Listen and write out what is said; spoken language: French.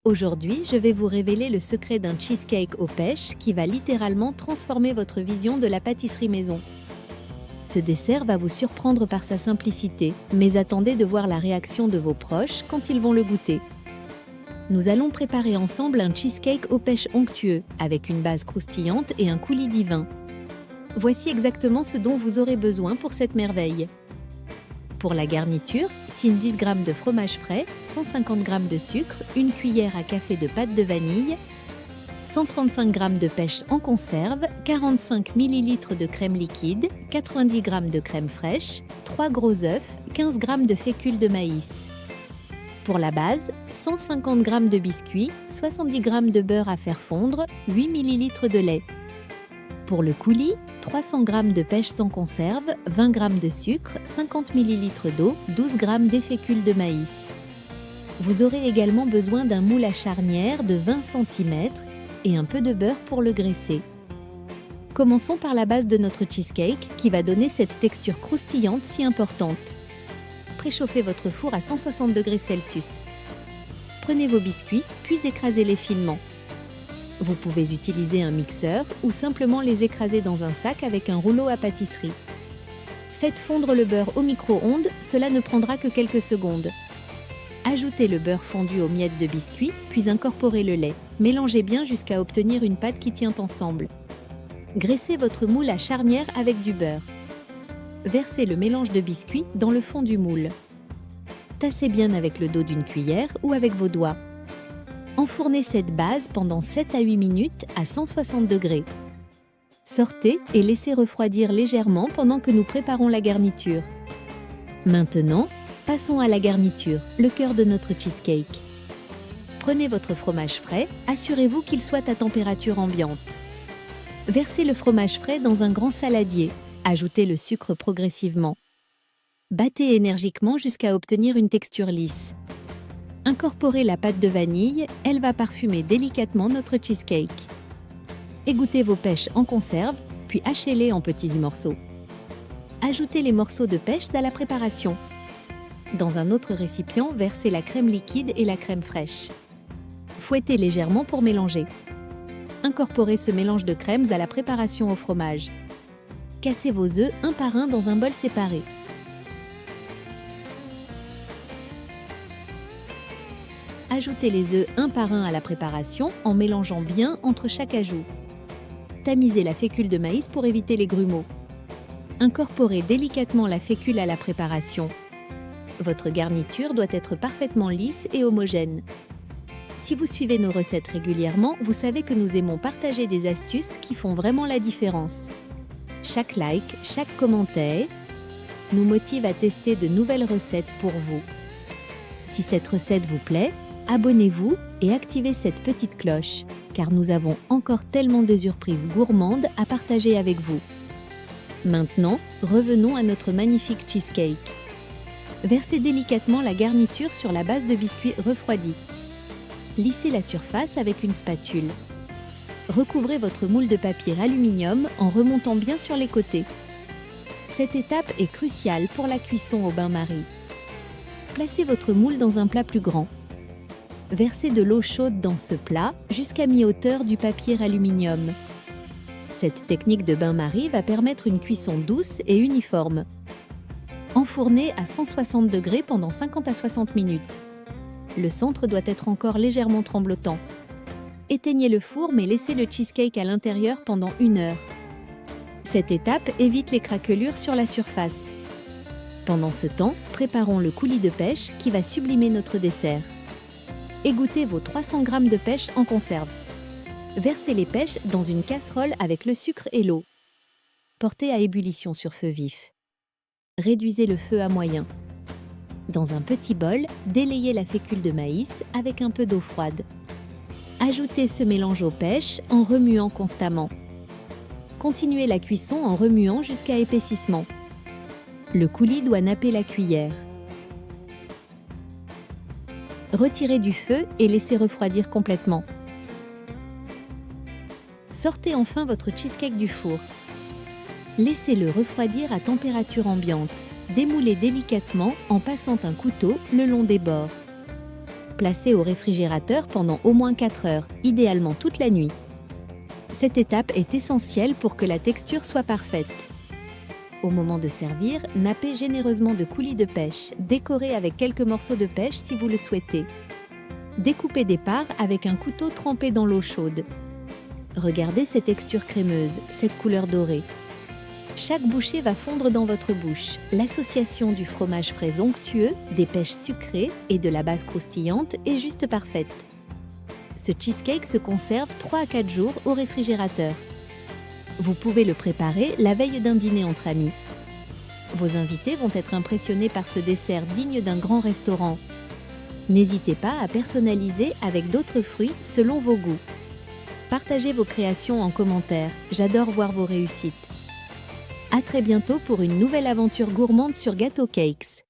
Aujourd'hui, je vais vous révéler le secret d'un cheesecake aux pêches qui va littéralement transformer votre vision de la pâtisserie maison. Ce dessert va vous surprendre par sa simplicité, mais attendez de voir la réaction de vos proches quand ils vont le goûter. Nous allons préparer ensemble un cheesecake aux pêches onctueux, avec une base croustillante et un coulis divin. Voici exactement ce dont vous aurez besoin pour cette merveille. Pour la garniture, 10 g de fromage frais, 150 g de sucre, une cuillère à café de pâte de vanille, 135 g de pêche en conserve, 45 ml de crème liquide, 90 g de crème fraîche, 3 gros œufs, 15 g de fécule de maïs. Pour la base, 150 g de biscuits, 70 g de beurre à faire fondre, 8 ml de lait. Pour le coulis, 300 g de pêche sans conserve, 20 g de sucre, 50 ml d'eau, 12 g de fécule de maïs. Vous aurez également besoin d'un moule à charnière de 20 cm et un peu de beurre pour le graisser. Commençons par la base de notre cheesecake qui va donner cette texture croustillante si importante. Préchauffez votre four à 160 degrés Celsius. Prenez vos biscuits, puis écrasez-les finement. Vous pouvez utiliser un mixeur ou simplement les écraser dans un sac avec un rouleau à pâtisserie. Faites fondre le beurre au micro-ondes, cela ne prendra que quelques secondes. Ajoutez le beurre fondu aux miettes de biscuits, puis incorporez le lait. Mélangez bien jusqu'à obtenir une pâte qui tient ensemble. Graissez votre moule à charnière avec du beurre. Versez le mélange de biscuits dans le fond du moule. Tassez bien avec le dos d'une cuillère ou avec vos doigts. Enfournez cette base pendant 7 à 8 minutes à 160 degrés. Sortez et laissez refroidir légèrement pendant que nous préparons la garniture. Maintenant, passons à la garniture, le cœur de notre cheesecake. Prenez votre fromage frais, assurez-vous qu'il soit à température ambiante. Versez le fromage frais dans un grand saladier, ajoutez le sucre progressivement. Battez énergiquement jusqu'à obtenir une texture lisse. Incorporez la pâte de vanille, elle va parfumer délicatement notre cheesecake. Égouttez vos pêches en conserve, puis hachez-les en petits morceaux. Ajoutez les morceaux de pêche à la préparation. Dans un autre récipient, versez la crème liquide et la crème fraîche. Fouettez légèrement pour mélanger. Incorporez ce mélange de crèmes à la préparation au fromage. Cassez vos œufs un par un dans un bol séparé. Ajoutez les œufs un par un à la préparation en mélangeant bien entre chaque ajout. Tamisez la fécule de maïs pour éviter les grumeaux. Incorporez délicatement la fécule à la préparation. Votre garniture doit être parfaitement lisse et homogène. Si vous suivez nos recettes régulièrement, vous savez que nous aimons partager des astuces qui font vraiment la différence. Chaque like, chaque commentaire nous motive à tester de nouvelles recettes pour vous. Si cette recette vous plaît, abonnez-vous et activez cette petite cloche, car nous avons encore tellement de surprises gourmandes à partager avec vous. Maintenant, revenons à notre magnifique cheesecake. Versez délicatement la garniture sur la base de biscuits refroidis. Lissez la surface avec une spatule. Recouvrez votre moule de papier aluminium en remontant bien sur les côtés. Cette étape est cruciale pour la cuisson au bain-marie. Placez votre moule dans un plat plus grand. Versez de l'eau chaude dans ce plat jusqu'à mi-hauteur du papier aluminium. Cette technique de bain-marie va permettre une cuisson douce et uniforme. Enfournez à 160 degrés pendant 50 à 60 minutes. Le centre doit être encore légèrement tremblotant. Éteignez le four mais laissez le cheesecake à l'intérieur pendant 1 heure. Cette étape évite les craquelures sur la surface. Pendant ce temps, préparons le coulis de pêche qui va sublimer notre dessert. Égouttez vos 300 g de pêche en conserve. Versez les pêches dans une casserole avec le sucre et l'eau. Portez à ébullition sur feu vif. Réduisez le feu à moyen. Dans un petit bol, délayez la fécule de maïs avec un peu d'eau froide. Ajoutez ce mélange aux pêches en remuant constamment. Continuez la cuisson en remuant jusqu'à épaississement. Le coulis doit napper la cuillère. Retirez du feu et laissez refroidir complètement. Sortez enfin votre cheesecake du four. Laissez-le refroidir à température ambiante. Démoulez délicatement en passant un couteau le long des bords. placé au réfrigérateur pendant au moins 4 heures, idéalement toute la nuit. Cette étape est essentielle pour que la texture soit parfaite. Au moment de servir, nappez généreusement de coulis de pêche, décorez avec quelques morceaux de pêche si vous le souhaitez. Découpez des parts avec un couteau trempé dans l'eau chaude. Regardez ces textures crémeuses, cette couleur dorée. Chaque bouchée va fondre dans votre bouche. L'association du fromage frais onctueux, des pêches sucrées et de la base croustillante est juste parfaite. Ce cheesecake se conserve 3 à 4 jours au réfrigérateur. Vous pouvez le préparer la veille d'un dîner entre amis. Vos invités vont être impressionnés par ce dessert digne d'un grand restaurant. N'hésitez pas à personnaliser avec d'autres fruits selon vos goûts. Partagez vos créations en commentaire, j'adore voir vos réussites. À très bientôt pour une nouvelle aventure gourmande sur Gâteau Cakes.